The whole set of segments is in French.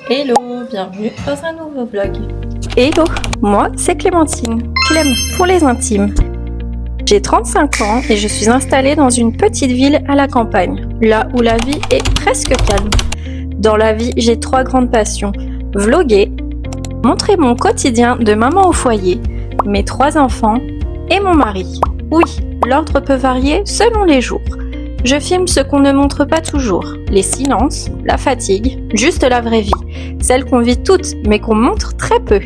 Hello, bienvenue dans un nouveau vlog. Hello, moi c'est Clémentine, Clem pour les intimes. J'ai 35 ans et je suis installée dans une petite ville à la campagne, là où la vie est presque calme. Dans la vie, j'ai 3 grandes passions. Vlogger, montrer mon quotidien de maman au foyer, mes 3 enfants et mon mari. Oui, l'ordre peut varier selon les jours. Je filme ce qu'on ne montre pas toujours, les silences, la fatigue, juste la vraie vie, celle qu'on vit toutes mais qu'on montre très peu.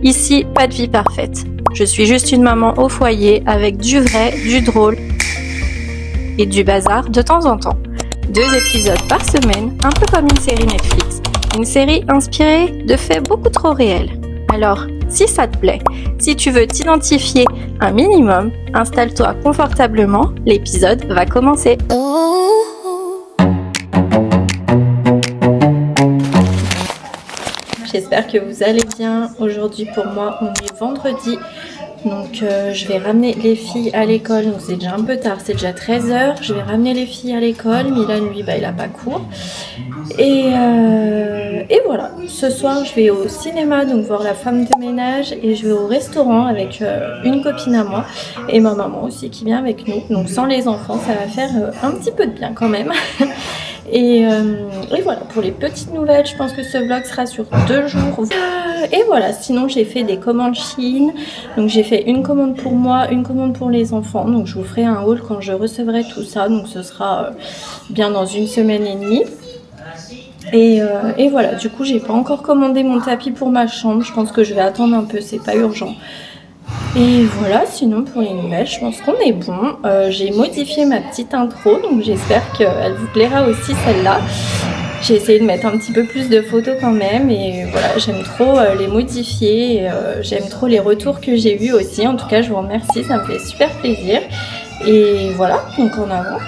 Ici, pas de vie parfaite. Je suis juste une maman au foyer avec du vrai, du drôle et du bazar de temps en temps. 2 épisodes par semaine, un peu comme une série Netflix. Une série inspirée de faits beaucoup trop réels. Alors, si ça te plaît, si tu veux t'identifier un minimum, installe-toi confortablement, l'épisode va commencer. J'espère que vous allez bien. Aujourd'hui pour moi, on est vendredi. Donc je vais ramener les filles à l'école. Donc c'est déjà un peu tard, c'est déjà 13h. Je vais ramener les filles à l'école. Milan, lui, il a pas cours. Et voilà. Ce soir, je vais au cinéma, donc voir La Femme de ménage. Et je vais au restaurant avec une copine à moi. Et ma maman aussi qui vient avec nous. Donc sans les enfants, ça va faire un petit peu de bien quand même. Et voilà, pour les petites nouvelles, je pense que ce vlog sera sur 2 jours. Et voilà, sinon j'ai fait des commandes Shein. Donc j'ai fait une commande pour moi, une commande pour les enfants. Donc je vous ferai un haul quand je recevrai tout ça. Donc ce sera bien dans 1 semaine et demie. Et voilà, du coup j'ai pas encore commandé mon tapis pour ma chambre. Je pense que je vais attendre un peu, c'est pas urgent. Et voilà, sinon pour les nouvelles, je pense qu'on est bon. J'ai modifié ma petite intro, donc j'espère qu'elle vous plaira aussi celle-là. J'ai essayé de mettre un petit peu plus de photos quand même, et voilà, j'aime trop les modifier, et, j'aime trop les retours que j'ai eus aussi. En tout cas, je vous remercie, ça me fait super plaisir. Et voilà, donc en avant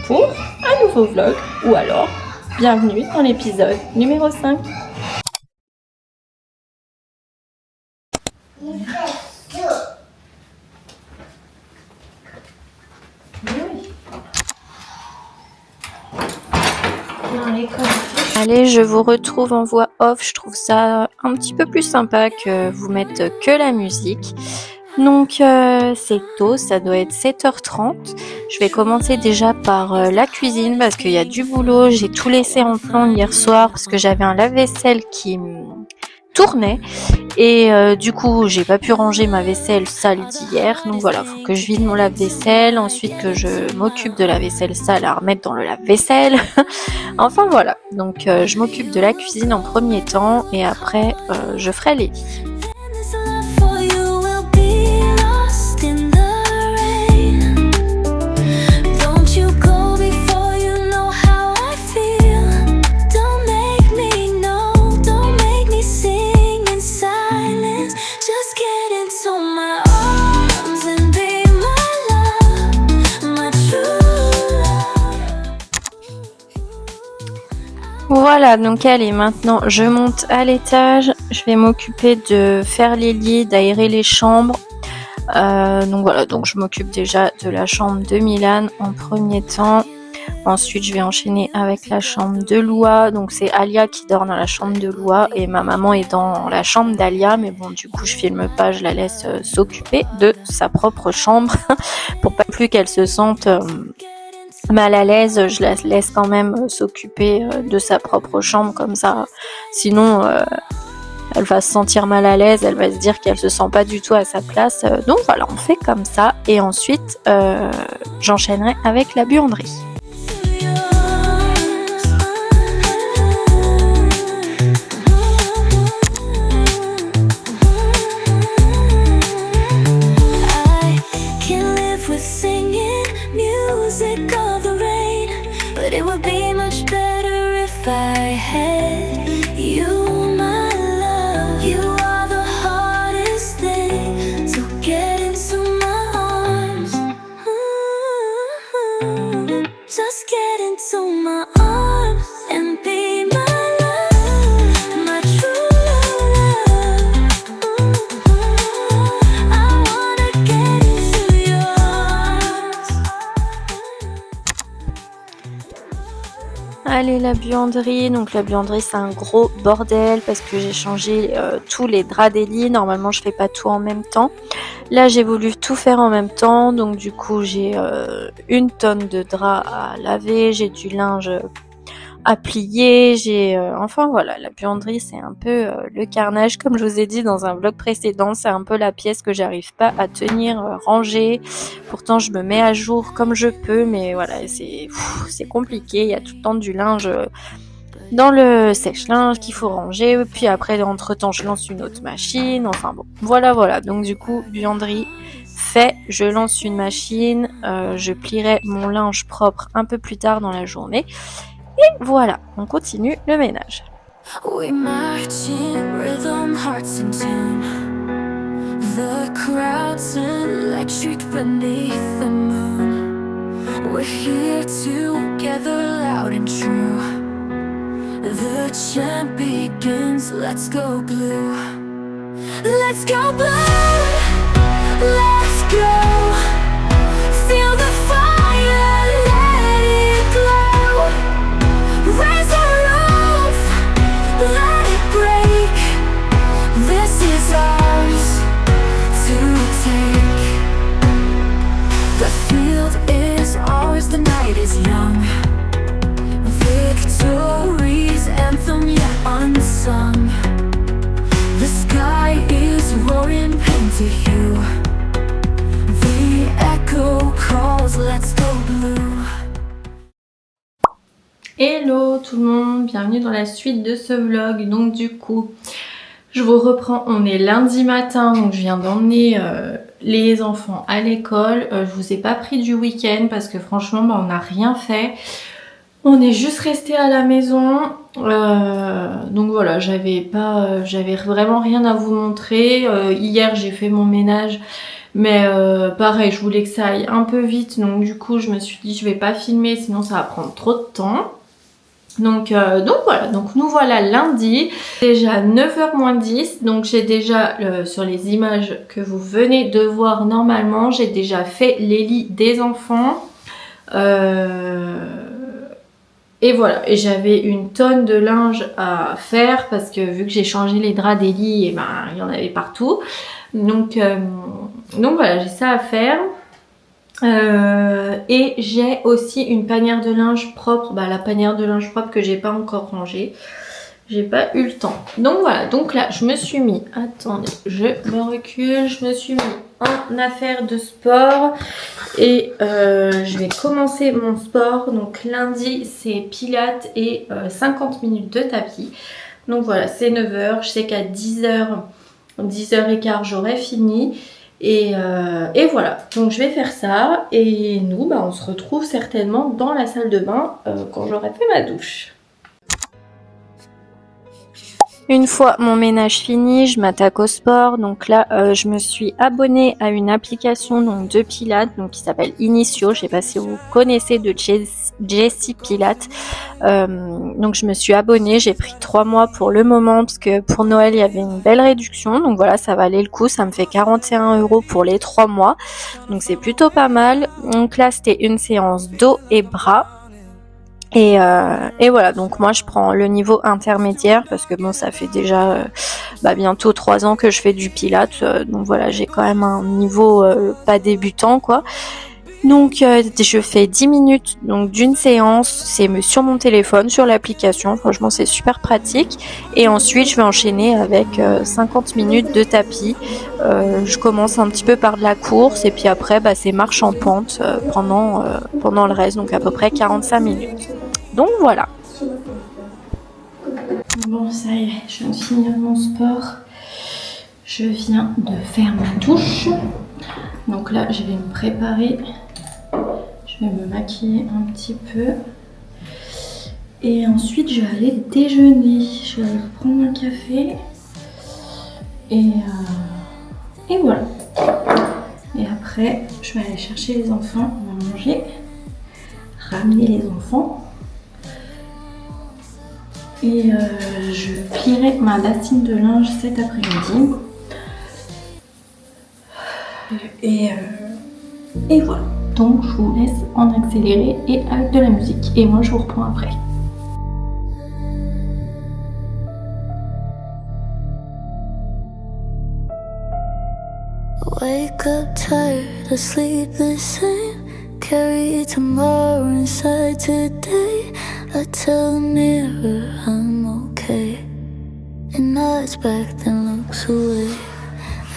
pour un nouveau vlog, ou alors, bienvenue dans l'épisode numéro 5. Allez, je vous retrouve en voix off. Je trouve ça un petit peu plus sympa que vous mettre que la musique. Donc c'est tôt, ça doit être 7h30. Je vais commencer déjà par la cuisine parce qu'il y a du boulot. J'ai tout laissé en plan hier soir parce que j'avais un lave-vaisselle qui tournait et du coup j'ai pas pu ranger ma vaisselle sale d'hier. Donc voilà, faut que je vide mon lave-vaisselle, ensuite que je m'occupe de la vaisselle sale à remettre dans le lave-vaisselle. Enfin voilà, donc je m'occupe de la cuisine en premier temps et après je ferai les lits. Voilà, donc allez, maintenant je monte à l'étage, je vais m'occuper de faire les lits, d'aérer les chambres. Donc voilà, donc je m'occupe déjà de la chambre de Milan en premier temps. Ensuite, je vais enchaîner avec la chambre de Loua. Donc c'est Alia qui dort dans la chambre de Loua et ma maman est dans la chambre d'Alia. Mais bon, du coup, je filme pas, je la laisse s'occuper de sa propre chambre pour pas plus qu'elle se sente mal à l'aise. Je la laisse quand même s'occuper de sa propre chambre comme ça. Sinon, elle va se sentir mal à l'aise, elle va se dire qu'elle se sent pas du tout à sa place. Donc voilà, on fait comme ça. Et ensuite, j'enchaînerai avec la buanderie. Allez, la buanderie. Donc la buanderie, c'est un gros bordel parce que j'ai changé tous les draps des lits. Normalement, je fais pas tout en même temps. Là, j'ai voulu tout faire en même temps. Donc du coup, j'ai une tonne de draps à laver. J'ai du linge à plier, enfin voilà, la buanderie c'est un peu le carnage, comme je vous ai dit dans un vlog précédent, c'est un peu la pièce que j'arrive pas à tenir rangée. Pourtant je me mets à jour comme je peux, mais voilà, c'est compliqué, il y a tout le temps du linge dans le sèche-linge qu'il faut ranger, puis après entre temps je lance une autre machine, enfin bon, voilà, donc du coup buanderie fait, je lance une machine, je plierai mon linge propre un peu plus tard dans la journée. Et voilà, on continue le ménage. We march in rhythm, hearts in tune. The crowd's electric beneath the moon. We're here together, loud and true. The chant begins, let's go blue. Let's go blue, let's go. Feel the fire, let it glow. Raise the roof, let it break. This is ours to take. The field is ours, the night is young. Victory's anthem yet unsung. The sky is roaring, painted hue. The echo calls, let's go blue. Hello tout le monde, bienvenue dans la suite de ce vlog. Donc du coup, je vous reprends, on est lundi matin, donc je viens d'emmener les enfants à l'école. Je vous ai pas pris du week-end parce que franchement on n'a rien fait. On est juste resté à la maison, donc voilà, j'avais vraiment rien à vous montrer. Hier j'ai fait mon ménage, mais pareil, je voulais que ça aille un peu vite, donc du coup je me suis dit je vais pas filmer sinon ça va prendre trop de temps. Donc voilà, donc nous voilà lundi, déjà 9h moins 10, donc j'ai déjà sur les images que vous venez de voir normalement, j'ai déjà fait les lits des enfants. Et voilà, et j'avais une tonne de linge à faire parce que vu que j'ai changé les draps des lits, et ben il y en avait partout. Donc voilà, j'ai ça à faire. Et j'ai aussi une panière de linge propre, la panière de linge propre que j'ai pas encore rangée. J'ai pas eu le temps. Donc voilà, donc là je me suis mis, attendez, je me recule, je me suis mis en affaire de sport et je vais commencer mon sport. Donc lundi c'est pilates et 50 minutes de tapis. Donc voilà, c'est 9h, je sais qu'à 10h, 10h15 j'aurai fini. Et voilà, donc je vais faire ça et nous on se retrouve certainement dans la salle de bain quand j'aurai fait ma douche. Une fois mon ménage fini, je m'attaque au sport. Donc là, je me suis abonnée à une application donc de Pilates donc qui s'appelle Initio. Je sais pas si vous connaissez de Jessie Pilates. Donc je me suis abonnée. J'ai pris 3 mois pour le moment parce que pour Noël il y avait une belle réduction. Donc voilà, ça valait le coup. Ça me fait 41 € pour les 3 mois. Donc c'est plutôt pas mal. Donc là, c'était une séance dos et bras. Et voilà, donc moi je prends le niveau intermédiaire parce que bon, ça fait déjà bientôt 3 ans que je fais du pilates, donc voilà, j'ai quand même un niveau pas débutant quoi. Donc je fais 10 minutes donc d'une séance, c'est sur mon téléphone, sur l'application, franchement c'est super pratique. Et ensuite je vais enchaîner avec 50 minutes de tapis. Je commence un petit peu par de la course et puis après c'est marche en pente pendant le reste, donc à peu près 45 minutes. Donc voilà. Bon ça y est, je viens de finir mon sport. Je viens de faire ma douche. Donc là je vais me préparer. Je vais me maquiller un petit peu. Et ensuite je vais aller déjeuner. Je vais aller prendre un café. Et voilà. Et après je vais aller chercher les enfants. On va manger. Ramener les enfants. Et je plierai ma bassine de linge cet après-midi. Et voilà. Donc je vous laisse en accéléré et avec de la musique. Et moi je vous reprends après. Wake up tired, I sleep the same. Carry tomorrow inside today. I tell the mirror I'm okay. And nods back then looks away.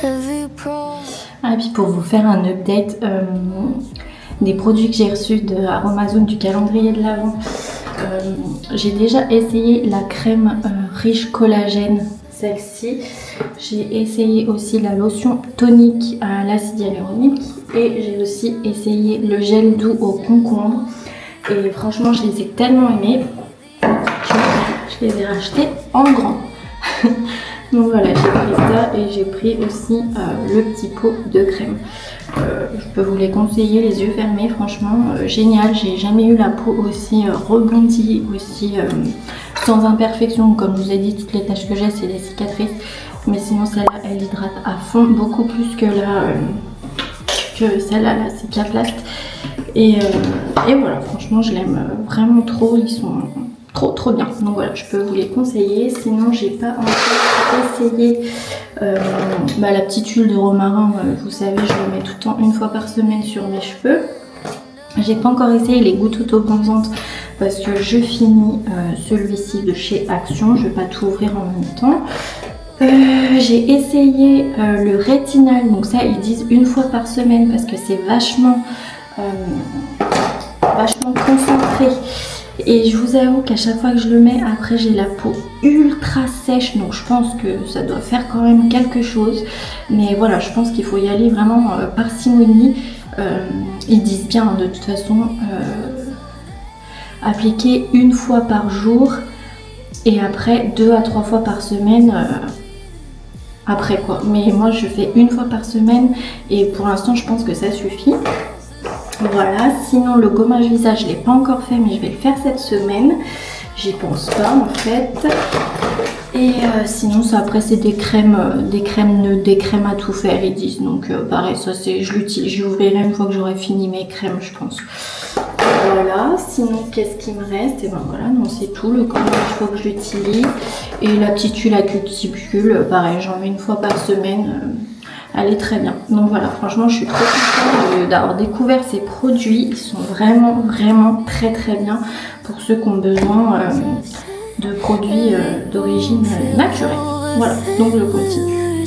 Every problem. Ah, et puis pour vous faire un update des produits que j'ai reçus de Aromazone du calendrier de l'Avent, j'ai déjà essayé la crème riche collagène, celle-ci. J'ai essayé aussi la lotion tonique à l'acide hyaluronique et j'ai aussi essayé le gel doux au concombre. Et franchement, je les ai tellement aimés que je les ai rachetés en grand. Donc voilà, j'ai pris ça et j'ai pris aussi le petit pot de crème. Je peux vous les conseiller les yeux fermés, franchement génial. J'ai jamais eu la peau aussi rebondie, aussi sans imperfection. Comme je vous ai dit, toutes les taches que j'ai, c'est des cicatrices. Mais sinon celle-là, elle hydrate à fond, beaucoup plus que celle-là, la Cicaplast. Et voilà, franchement, je l'aime vraiment trop. Ils sont trop bien. Donc voilà, je peux vous les conseiller. Sinon, j'ai pas encore essayé la petite huile de romarin. Vous savez, je le mets tout le temps une fois par semaine sur mes cheveux. J'ai pas encore essayé les gouttes autobronzantes parce que je finis celui-ci de chez Action. Je vais pas tout ouvrir en même temps. J'ai essayé le rétinal. Donc ça, ils disent une fois par semaine parce que c'est vachement concentré. Et je vous avoue qu'à chaque fois que je le mets, après j'ai la peau ultra sèche, donc je pense que ça doit faire quand même quelque chose. Mais voilà, je pense qu'il faut y aller vraiment parcimonie. Ils disent bien de toute façon appliquer une fois par jour et après 2 à 3 fois par semaine après quoi. Mais moi je fais une fois par semaine et pour l'instant je pense que ça suffit. Voilà, sinon le gommage visage je l'ai pas encore fait mais je vais le faire cette semaine. J'y pense pas en fait. Et sinon ça après c'est des crèmes à tout faire ils disent. Donc pareil, ça c'est je l'utilise, j'ouvrirai une fois que j'aurai fini mes crèmes je pense. Voilà, sinon qu'est-ce qui me reste? Et ben voilà, non c'est tout, le gommage il faut que je l'utilise. Et la petite huile à cuticule, pareil j'en mets une fois par semaine. Elle est très bien. Donc voilà, franchement, je suis trop contente d'avoir découvert ces produits. Ils sont vraiment très bien pour ceux qui ont besoin de produits d'origine naturelle. Voilà, donc je continue.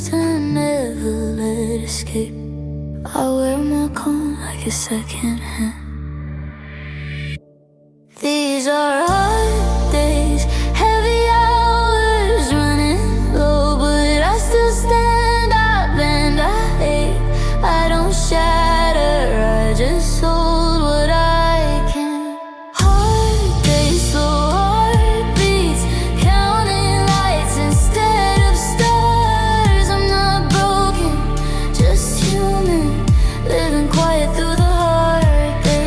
These are hard days, heavy hours running low, but I still stand up and I ache. I don't shatter, I just hold what I can. Hard days, slow heartbeats, counting lights instead of stars. I'm not broken, just human, living quiet through the hard days.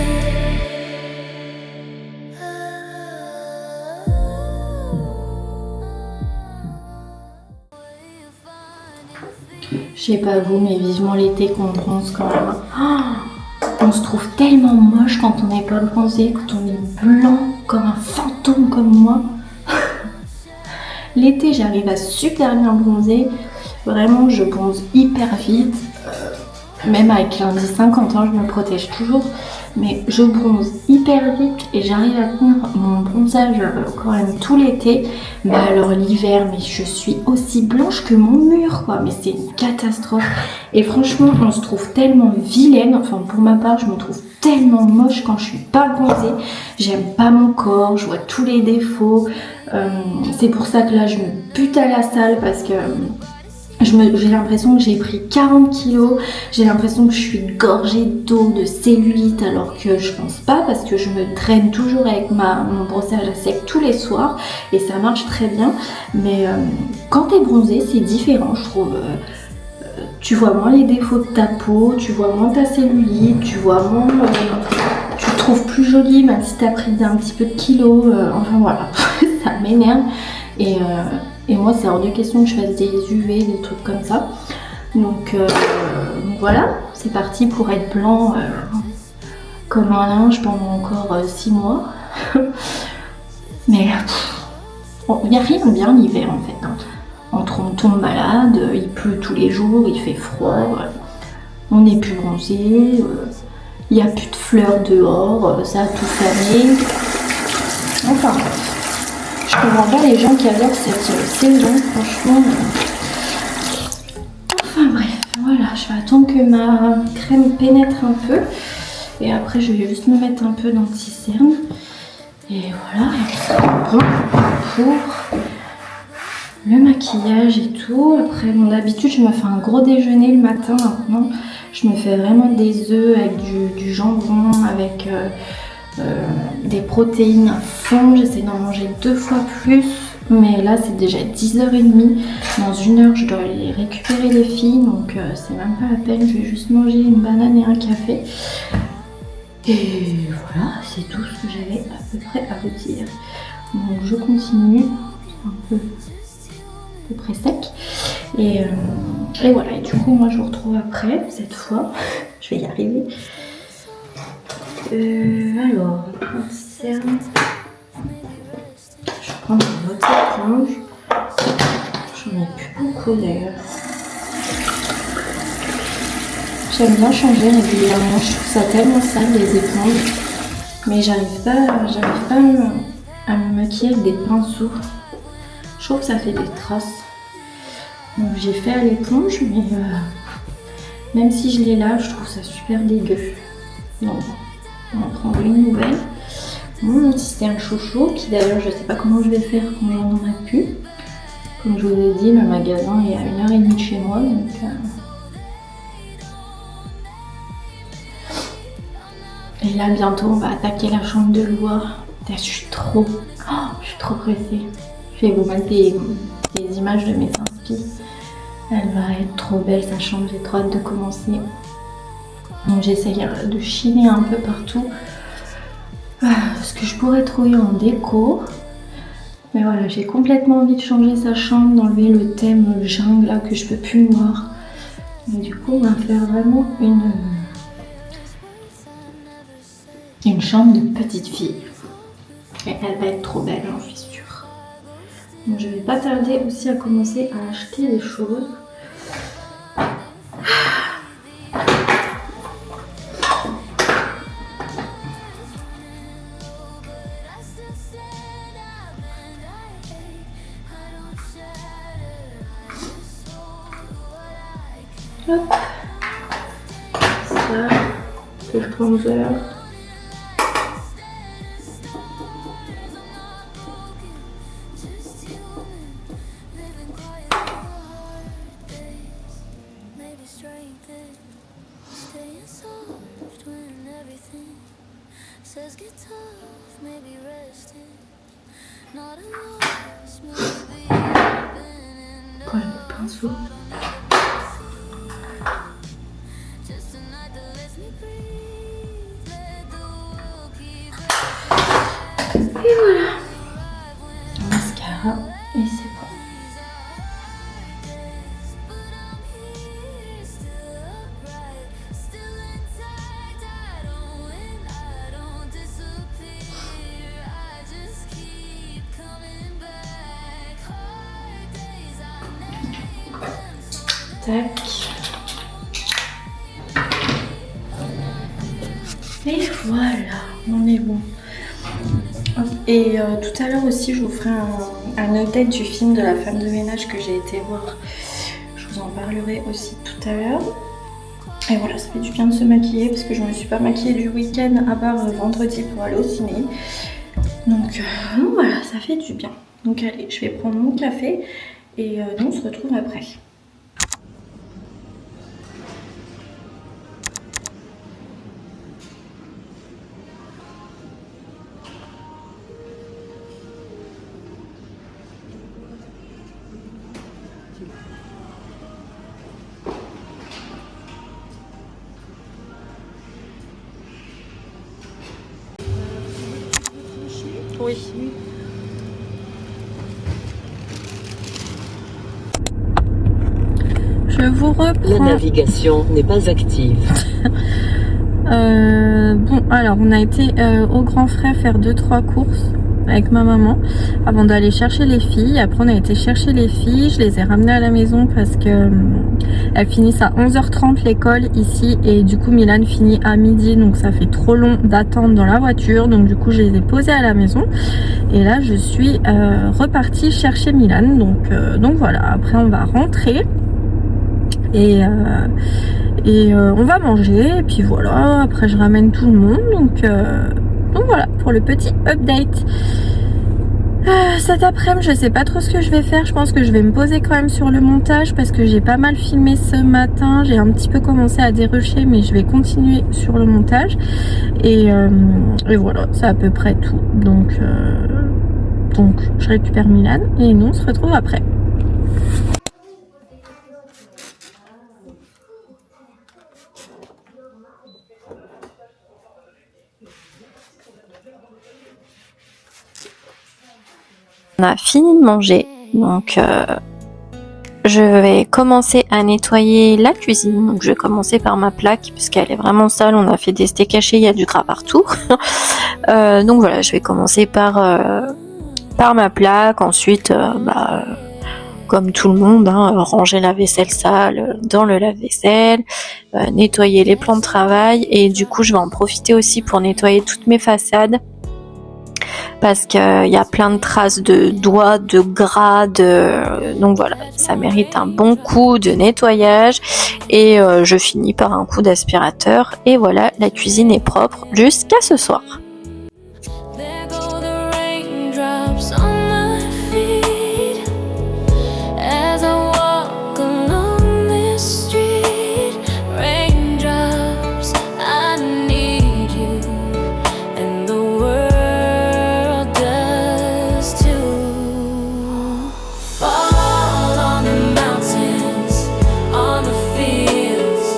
Je sais pas vous, mais vivement l'été qu'on bronze quand même. Oh, on se trouve tellement moche quand on n'est pas bronzé, quand on est blanc comme un fantôme comme moi. L'été, j'arrive à super bien bronzer. Vraiment, je bronze hyper vite. Même avec l'indice 50, je me protège toujours. Mais je bronze hyper vite et j'arrive à tenir mon bronzage quand même tout l'été. Mais alors l'hiver, mais je suis aussi blanche que mon mur quoi. Mais c'est une catastrophe. Et franchement, on se trouve tellement vilaine. Enfin pour ma part, je me trouve tellement moche quand je suis pas bronzée. J'aime pas mon corps, je vois tous les défauts. C'est pour ça que là, je me bute à la salle parce que... j'ai l'impression que j'ai pris 40 kilos, j'ai l'impression que je suis gorgée d'eau, de cellulite, alors que je pense pas parce que je me draine toujours avec mon brossage à sec tous les soirs et ça marche très bien. Mais quand t'es bronzée, c'est différent, je trouve. Tu vois moins les défauts de ta peau, tu vois moins ta cellulite, tu vois moins... tu te trouves plus jolie même si t'as pris un petit peu de kilos. Enfin voilà, ça m'énerve. Et moi, c'est hors de question que je fasse des UV, des trucs comme ça. Donc voilà, c'est parti pour être blanc comme un linge pendant encore 6 mois. Mais il n'y a rien de bien l'hiver en fait. On tombe malade, il pleut tous les jours, il fait froid. on n'est plus bronzé, il n'y a plus de fleurs dehors, ça a tout fané. Enfin bref, je comprends pas les gens qui adorent cette saison, franchement. Enfin bref, voilà, je vais attendre que ma crème pénètre un peu. Et après, je vais juste me mettre un peu d'anti-cerne. Et voilà, et ça va bon pour le maquillage et tout. Après, bon, d'habitude, je me fais un gros déjeuner le matin. Maintenant, je me fais vraiment des œufs avec du jambon, avec des protéines à fond. J'essaie d'en manger 2 fois plus. Mais là, c'est déjà 10h30. Dans 1 heure, je dois aller récupérer les filles. Donc, c'est même pas la peine. Je vais juste manger une banane et un café. Et voilà, c'est tout ce que j'avais à peu près à vous dire. Donc, je continue. C'est un peu près sec. Et voilà. Et du coup, moi, je vous retrouve après, cette fois. Je vais y arriver. Alors, concerne... Je vais prendre une autre éponge. J'en ai plus beaucoup d'ailleurs. J'aime bien changer régulièrement. Je trouve ça tellement sale les éponges. Mais j'arrive pas à me maquiller avec des pinceaux. Je trouve que ça fait des traces. Donc j'ai fait à l'éponge, mais même si je l'ai là, je trouve ça super dégueu. Donc on va prendre une nouvelle. Mon anti-cerne chouchou, qui d'ailleurs je sais pas comment je vais faire quand j'en aurai plus. Comme je vous ai dit, le magasin est à 1h30 de chez moi, donc et là bientôt on va attaquer la chambre de Loire. Je suis trop pressée. Je vais vous mettre des images de mes inspi. Elle va être trop belle sa chambre, j'ai trop hâte de commencer. Donc j'essaye de chiner un peu partout ce que je pourrais trouver en déco. Mais voilà, j'ai complètement envie de changer sa chambre, d'enlever le thème jungle là que je peux plus voir. Et du coup, on va faire vraiment une chambre de petite fille. Et elle va être trop belle, j'en suis sûre. Donc je vais pas tarder aussi à commencer à acheter des choses. Hop. Ça, le bronzer. Voilà le pinceau. Et voilà, mascara et c'est bon. Tac. Et voilà, on est bon. Et tout à l'heure aussi, je vous ferai un update du film de la femme de ménage que j'ai été voir. Je vous en parlerai aussi tout à l'heure. Et voilà, ça fait du bien de se maquiller parce que je ne me suis pas maquillée du week-end à part vendredi pour aller au ciné. Donc voilà, ça fait du bien. Donc allez, je vais prendre mon café et nous on se retrouve après. Oui. Je vous reprends. La navigation n'est pas active. Bon, alors on a été au Grand Frais faire 2-3 courses. avec ma maman avant d'aller chercher les filles. Après on a été chercher les filles, je les ai ramenées à la maison parce que elles finissent à 11h30 l'école ici et du coup Milan finit à midi, donc ça fait trop long d'attendre dans la voiture, donc du coup je les ai posées à la maison et là je suis repartie chercher Milan, donc voilà. Après on va rentrer et on va manger et puis voilà, après je ramène tout le monde, donc voilà pour le petit update. Cet après-midi je sais pas trop ce que je vais faire, je pense que je vais me poser quand même sur le montage parce que j'ai pas mal filmé ce matin, j'ai un petit peu commencé à dérucher mais je vais continuer sur le montage et voilà, c'est à peu près tout, donc je récupère Milan et nous on se retrouve après. On a fini de manger, donc je vais commencer à nettoyer la cuisine. Donc je vais commencer par ma plaque puisqu'elle est vraiment sale, on a fait des steaks hachés, il y a du gras partout. Donc voilà, je vais commencer par ma plaque, ensuite comme tout le monde, ranger la vaisselle sale dans le lave-vaisselle, nettoyer les plans de travail et du coup je vais en profiter aussi pour nettoyer toutes mes façades. Parce qu'il y a plein de traces de doigts, de gras, donc voilà, ça mérite un bon coup de nettoyage et je finis par un coup d'aspirateur et voilà, la cuisine est propre jusqu'à ce soir. There go the raindrops on my feet as I walk along this street. Raindrops, I need you, and the world does too. Fall on the mountains, on the fields,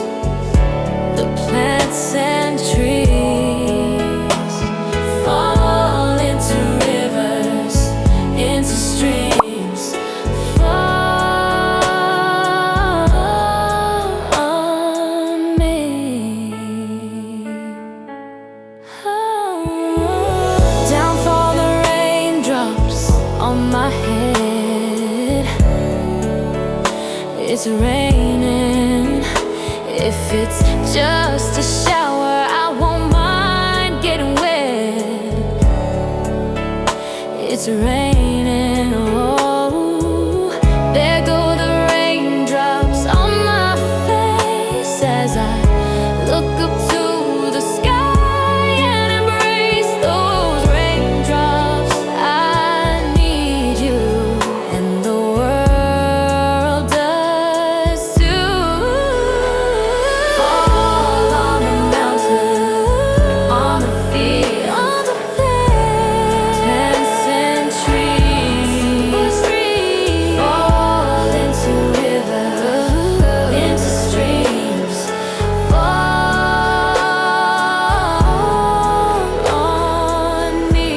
the plants and trees. Fall into rivers, into streams. Fall on me. Down fall the raindrops on my head. It's raining. If it's just a shower, I won't mind getting wet. It's raining, oh. There go the raindrops on my face as I look up to the sky and embrace those raindrops. I need you, and the world does too. Fall on the mountain, on the field, on the plants and trees. Fall into rivers, into streams. Fall on me.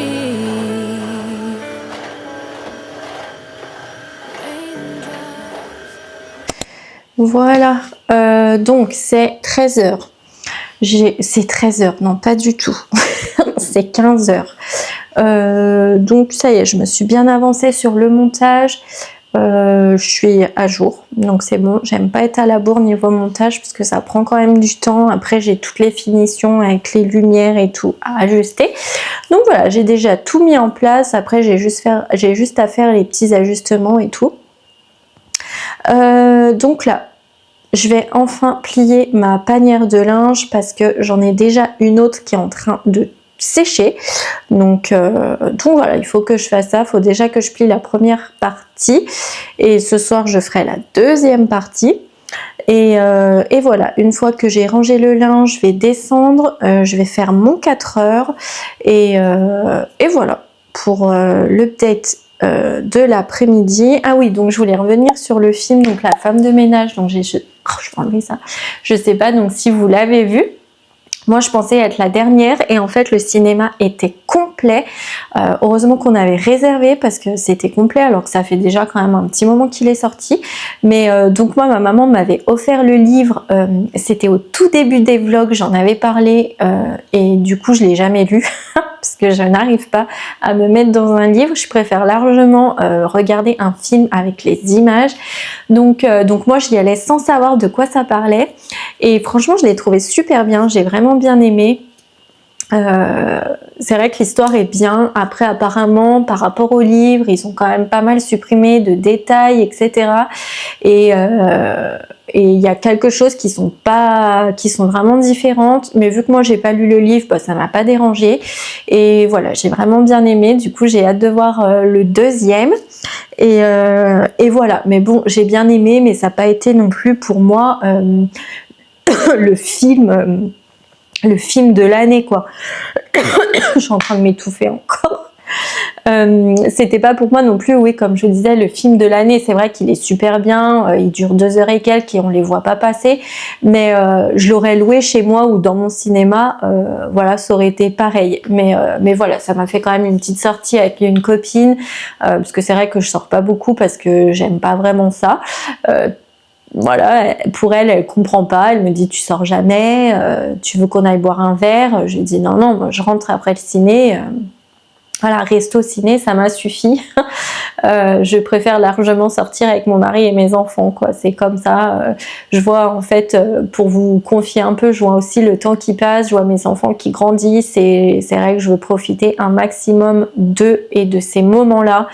Voilà, donc c'est 13h. C'est 13h, non pas du tout, c'est 15h. Donc ça y est, je me suis bien avancée sur le montage. Je suis à jour, donc c'est bon. J'aime pas être à la bourre niveau montage parce que ça prend quand même du temps. Après j'ai toutes les finitions avec les lumières et tout à ajuster. Donc voilà, j'ai déjà tout mis en place. Après j'ai juste à faire les petits ajustements et tout. Donc là, je vais enfin plier ma panière de linge parce que j'en ai déjà une autre qui est en train de sécher. Donc voilà, il faut que je fasse ça. Il faut déjà que je plie la première partie et ce soir je ferai la deuxième partie. Et voilà, une fois que j'ai rangé le linge, je vais descendre, je vais faire mon 4 heures et voilà pour l'update de l'après-midi. Ah oui, donc je voulais revenir sur le film, donc La femme de ménage. Donc je vais enlever ça. Je sais pas, donc si vous l'avez vu. Moi, je pensais être la dernière et en fait, le cinéma était complet. Heureusement qu'on avait réservé parce que c'était complet alors que ça fait déjà quand même un petit moment qu'il est sorti. Mais donc moi, ma maman m'avait offert le livre. C'était au tout début des vlogs, j'en avais parlé et du coup, je l'ai jamais lu parce parce que je n'arrive pas à me mettre dans un livre. Je préfère largement regarder un film avec les images. Donc moi j'y allais sans savoir de quoi ça parlait et franchement je l'ai trouvé super bien, j'ai vraiment bien aimé. C'est vrai que l'histoire est bien. Après apparemment par rapport au livre ils ont quand même pas mal supprimé de détails etc. Et il y a quelque chose qui sont vraiment différentes, mais vu que moi j'ai pas lu le livre, bah, ça m'a pas dérangé et voilà, j'ai vraiment bien aimé. Du coup j'ai hâte de voir le deuxième et voilà. Mais bon, j'ai bien aimé, mais ça n'a pas été non plus pour moi le film de l'année quoi. Je suis en train de m'étouffer encore. C'était pas pour moi non plus, oui, comme je vous disais, le film de l'année. C'est vrai qu'il est super bien, il dure 2 heures et quelques et on les voit pas passer, mais je l'aurais loué chez moi ou dans mon cinéma, voilà, ça aurait été pareil. Mais voilà, ça m'a fait quand même une petite sortie avec une copine, parce que c'est vrai que je sors pas beaucoup parce que j'aime pas vraiment ça. Voilà, pour elle, elle comprend pas, elle me dit tu sors jamais, tu veux qu'on aille boire un verre? Je lui dis non, moi je rentre après le ciné, voilà, resto ciné, ça m'a suffi. Je préfère largement sortir avec mon mari et mes enfants, quoi. C'est comme ça. Je vois en fait, pour vous confier un peu, je vois aussi le temps qui passe, je vois mes enfants qui grandissent et c'est vrai que je veux profiter un maximum d'eux et de ces moments-là,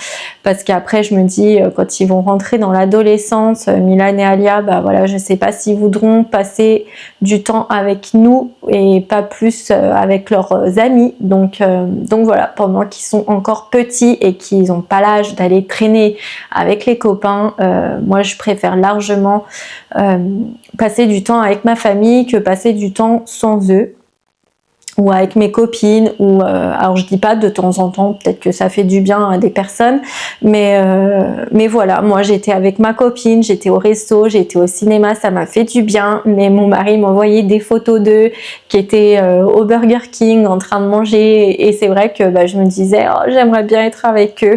parce qu'après je me dis quand ils vont rentrer dans l'adolescence, Milan et Alia, bah voilà, je sais pas s'ils voudront passer du temps avec nous et pas plus avec leurs amis. Donc voilà, pendant qu'ils sont encore petits et qu'ils n'ont pas l'âge d'aller traîner avec les copains, moi je préfère largement passer du temps avec ma famille que passer du temps sans eux ou avec mes copines, ou alors je dis pas de temps en temps, peut-être que ça fait du bien à des personnes, mais voilà, moi j'étais avec ma copine, j'étais au resto, j'étais au cinéma, ça m'a fait du bien, mais mon mari m'envoyait des photos d'eux qui étaient au Burger King en train de manger, et c'est vrai que bah, je me disais oh, j'aimerais bien être avec eux.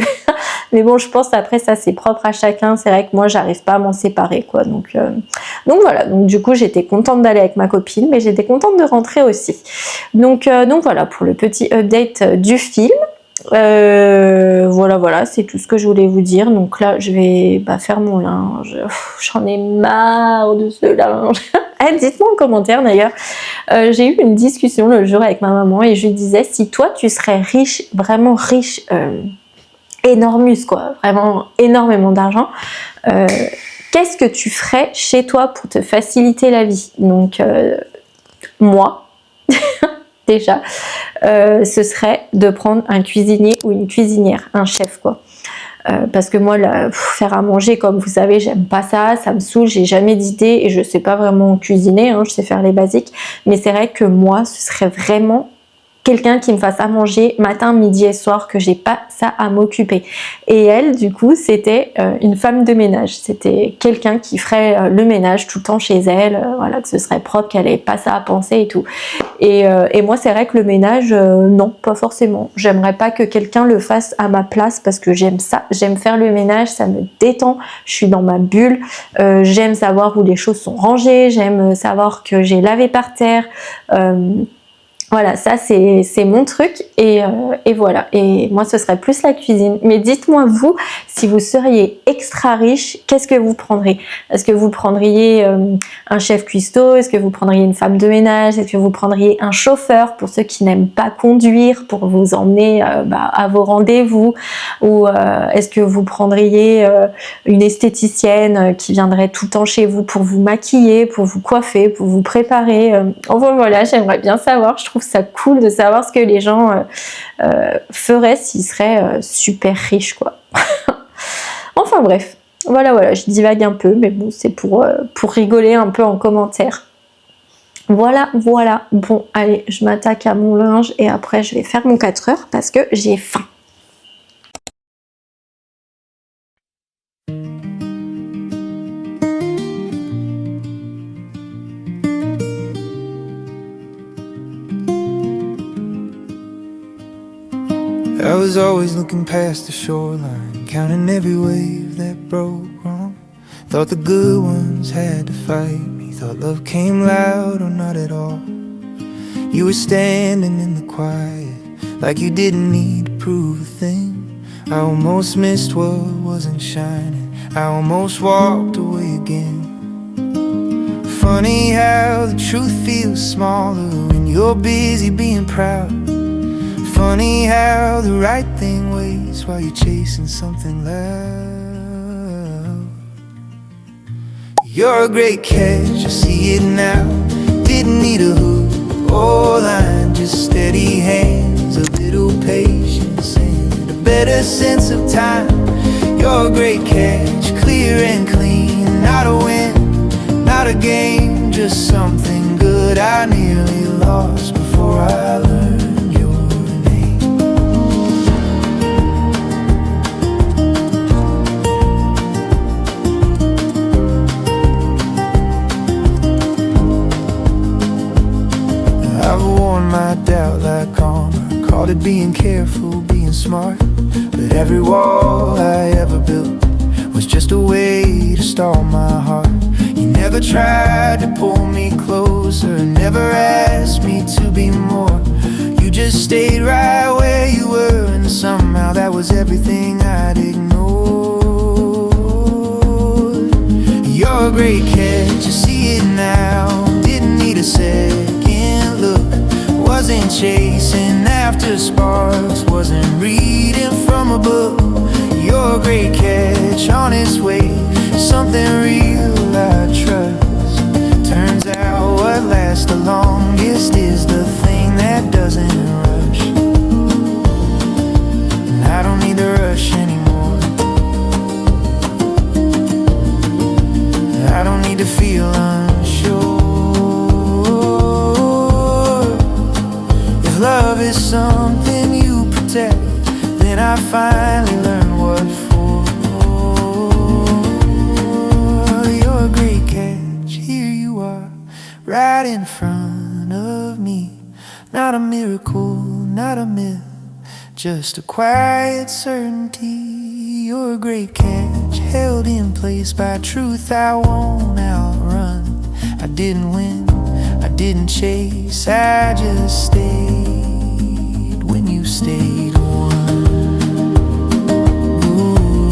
Mais bon, je pense après ça c'est propre à chacun, c'est vrai que moi j'arrive pas à m'en séparer quoi, donc voilà, donc du coup j'étais contente d'aller avec ma copine, mais j'étais contente de rentrer aussi. Donc voilà pour le petit update du film. Voilà, c'est tout ce que je voulais vous dire. Donc là je vais faire mon linge. J'en ai marre de ce linge. Dites-moi en commentaire d'ailleurs, j'ai eu une discussion le jour avec ma maman et je lui disais si toi tu serais riche, vraiment riche, énormus quoi, vraiment énormément d'argent, qu'est-ce que tu ferais chez toi pour te faciliter la vie? Donc moi déjà ce serait de prendre un cuisinier ou une cuisinière, un chef quoi, parce que moi faire à manger, comme vous savez, j'aime pas ça, ça me saoule, j'ai jamais d'idée et je sais pas vraiment cuisiner, hein, je sais faire les basiques, mais c'est vrai que moi ce serait vraiment quelqu'un qui me fasse à manger matin, midi et soir, que j'ai pas ça à m'occuper. Et elle, du coup, c'était une femme de ménage. C'était quelqu'un qui ferait le ménage tout le temps chez elle, voilà, que ce serait propre, qu'elle ait pas ça à penser et tout. Et moi, c'est vrai que le ménage, non, pas forcément. J'aimerais pas que quelqu'un le fasse à ma place parce que j'aime ça. J'aime faire le ménage, ça me détend. Je suis dans ma bulle. J'aime savoir où les choses sont rangées. J'aime savoir que j'ai lavé par terre. Voilà, ça c'est mon truc et voilà. Et moi ce serait plus la cuisine. Mais dites-moi vous, si vous seriez extra riche, qu'est-ce que vous prendriez? Est-ce que vous prendriez un chef cuistot? Est-ce que vous prendriez une femme de ménage? Est-ce que vous prendriez un chauffeur pour ceux qui n'aiment pas conduire, pour vous emmener à vos rendez-vous? Ou est-ce que vous prendriez une esthéticienne qui viendrait tout le temps chez vous pour vous maquiller, pour vous coiffer, pour vous préparer? Enfin voilà, j'aimerais bien savoir. Je trouve ça cool de savoir ce que les gens feraient s'ils seraient super riches quoi. Enfin bref, voilà, je divague un peu, mais bon, c'est pour rigoler un peu en commentaire. Voilà, bon allez, je m'attaque à mon linge et après je vais faire mon 4 heures parce que j'ai faim. I was always looking past the shoreline, counting every wave that broke wrong. Thought the good ones had to fight me, thought love came loud or not at all. You were standing in the quiet, like you didn't need to prove a thing. I almost missed what wasn't shining, I almost walked away again. Funny how the truth feels smaller when you're busy being proud. Funny how the right thing waits while you're chasing something loud. You're a great catch, I see it now. Didn't need a hook or line, just steady hands, a little patience and a better sense of time. You're a great catch, clear and clean, not a win, not a game, just something good I nearly lost before I learned your name. I've worn my doubt like armor, called it being careful, being smart. But every wall I ever built was just a way to stall my heart. You never tried to pull me closer, never asked me to be more. You just stayed right where you were, and somehow that was everything I'd ignored. You're a great catch, you see it now. Didn't need a second look, wasn't chasing after sparks, wasn't reading from a book. You're a great catch, on its way, something real I trust. Turns out what lasts the longest is the thing that doesn't rush. And I don't need the rush anymore. I don't need to feel unsure. If love is something you protect, then I finally learned what for. You're a great catch, here you are, right in front of me. Not a miracle, not a myth, just a quiet certainty. You're a great catch, held in place by truth I won't outrun. I didn't win, I didn't chase, I just stayed when you stayed one. Ooh,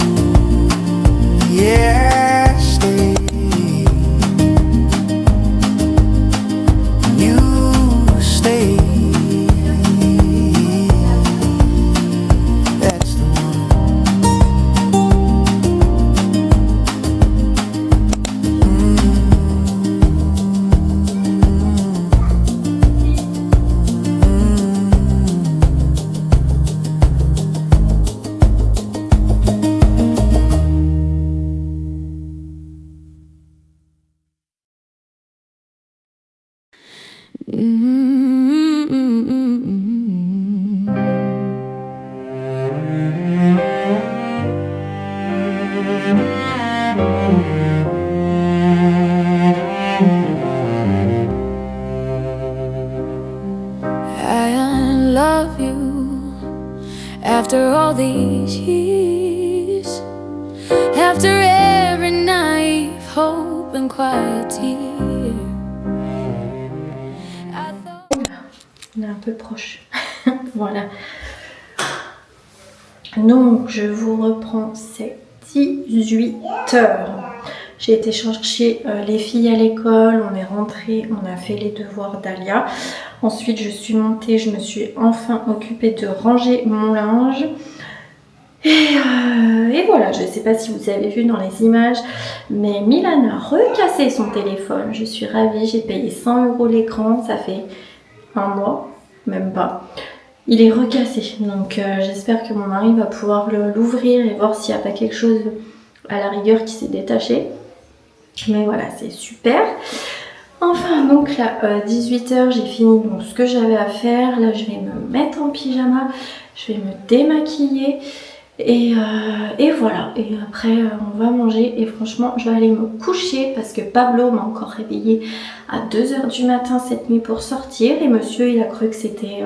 yeah, I stayed. You stayed. That's the one. I love you after all these years, after every naive hope and quiet tear. I thought... On est un peu proche. Voilà. Donc, je vous reprends, c'est 18h. J'ai été chercher les filles à l'école, on est rentré, on a fait les devoirs d'Alia. Ensuite, je suis montée, je me suis enfin occupée de ranger mon linge. Et voilà, je ne sais pas si vous avez vu dans les images, mais Milan a recassé son téléphone. Je suis ravie, j'ai payé 100 € l'écran, ça fait un mois, même pas. Il est recassé, donc j'espère que mon mari va pouvoir l'ouvrir et voir s'il n'y a pas quelque chose à la rigueur qui s'est détaché. Mais voilà, c'est super. Enfin, donc là, 18h, j'ai fini donc, ce que j'avais à faire. Là, je vais me mettre en pyjama, je vais me démaquiller. Et voilà, et après on va manger et franchement je vais aller me coucher parce que Pablo m'a encore réveillée à 2h du matin cette nuit pour sortir et monsieur il a cru que c'était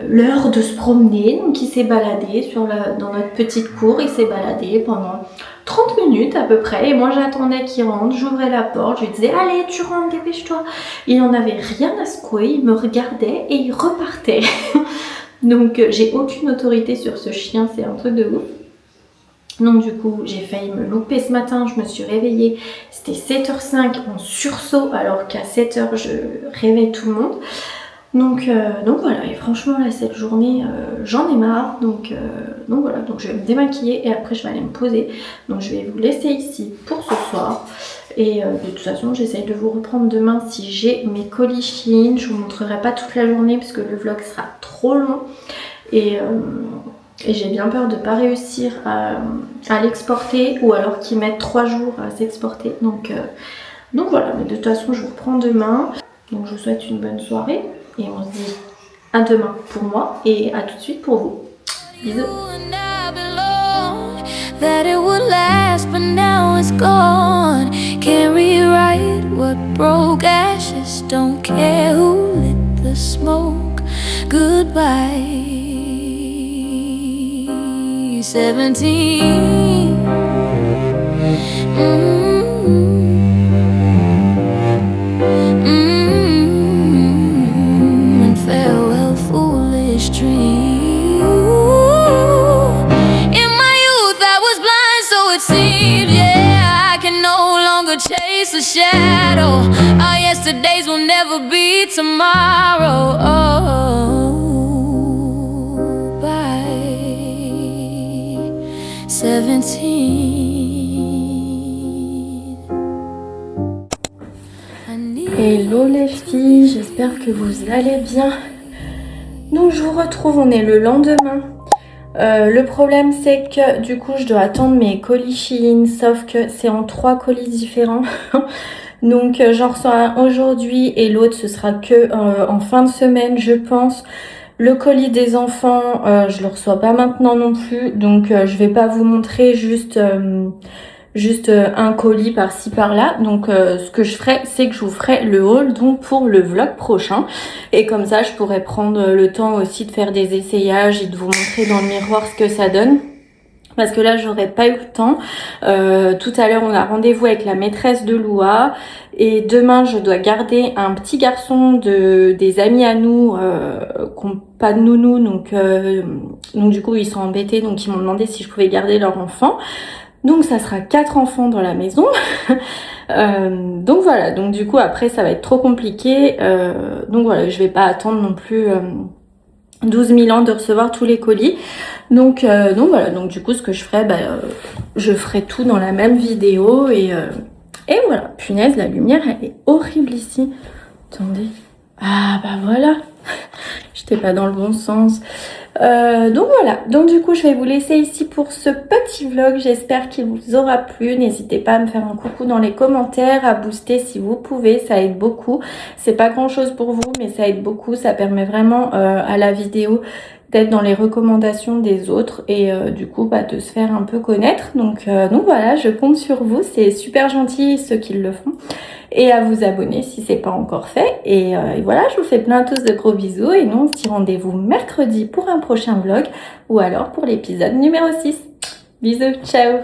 l'heure de se promener, donc il s'est baladé dans notre petite cour, il s'est baladé pendant 30 minutes à peu près et moi j'attendais qu'il rentre, j'ouvrais la porte, je lui disais allez tu rentres, dépêche-toi. Il n'en avait rien à secouer, il me regardait et il repartait. Donc j'ai aucune autorité sur ce chien, c'est un truc de ouf. Donc du coup j'ai failli me louper ce matin, je me suis réveillée, c'était 7h05 en sursaut alors qu'à 7h je réveille tout le monde. Donc voilà, et franchement là cette journée j'en ai marre, donc voilà, donc je vais me démaquiller et après je vais aller me poser. Donc je vais vous laisser ici pour ce soir. Et de toute façon j'essaye de vous reprendre demain si j'ai mes colis Shein. Je vous montrerai pas toute la journée parce que le vlog sera trop long. Et j'ai bien peur de ne pas réussir à l'exporter ou alors qu'ils mettent 3 jours à s'exporter. Donc voilà, mais de toute façon je vous reprends demain. Donc je vous souhaite une bonne soirée et on se dit à demain pour moi et à tout de suite pour vous. Bisous. That it would last, but now it's gone. Can't rewrite what broke. Ashes, don't care who lit the smoke. Goodbye. 17. And farewell, foolish dream. Chase a shadow. Our yesterdays will never be tomorrow. Oh, by 17. Hello les filles, j'espère que vous allez bien. Donc je vous retrouve, on est le lendemain. Le problème c'est que du coup je dois attendre mes colis Shein, sauf que c'est en 3 colis différents. Donc j'en reçois un aujourd'hui et l'autre ce sera que en fin de semaine je pense. Le colis des enfants je le reçois pas maintenant non plus, donc je vais pas vous montrer juste un colis par-ci par-là. Donc ce que je ferai c'est que je vous ferai le haul donc pour le vlog prochain, et comme ça je pourrai prendre le temps aussi de faire des essayages et de vous montrer dans le miroir ce que ça donne, parce que là j'aurais pas eu le temps. Tout à l'heure on a rendez-vous avec la maîtresse de Loua et demain je dois garder un petit garçon des amis à nous qui n'ont pas de nounou, donc du coup ils sont embêtés, donc ils m'ont demandé si je pouvais garder leur enfant. Donc ça sera 4 enfants dans la maison. Donc voilà, donc du coup après ça va être trop compliqué. Donc voilà, je vais pas attendre non plus 12 000 ans de recevoir tous les colis. Donc voilà, donc du coup ce que je ferai, je ferai tout dans la même vidéo et voilà. Punaise, la lumière elle est horrible ici. Attendez. Ah bah voilà. J'étais pas dans le bon sens. Donc voilà, donc du coup je vais vous laisser ici pour ce petit vlog. J'espère qu'il vous aura plu. N'hésitez pas à me faire un coucou dans les commentaires, à booster si vous pouvez, ça aide beaucoup. C'est pas grand chose pour vous mais ça aide beaucoup, ça permet vraiment à la vidéo d'être dans les recommandations des autres et du coup de se faire un peu connaître. Donc voilà, je compte sur vous, c'est super gentil ceux qui le font. Et à vous abonner si c'est pas encore fait. Et voilà, je vous fais plein tous de gros bisous. Et nous, on se dit rendez-vous mercredi pour un prochain vlog. Ou alors pour l'épisode numéro 6. Bisous, ciao!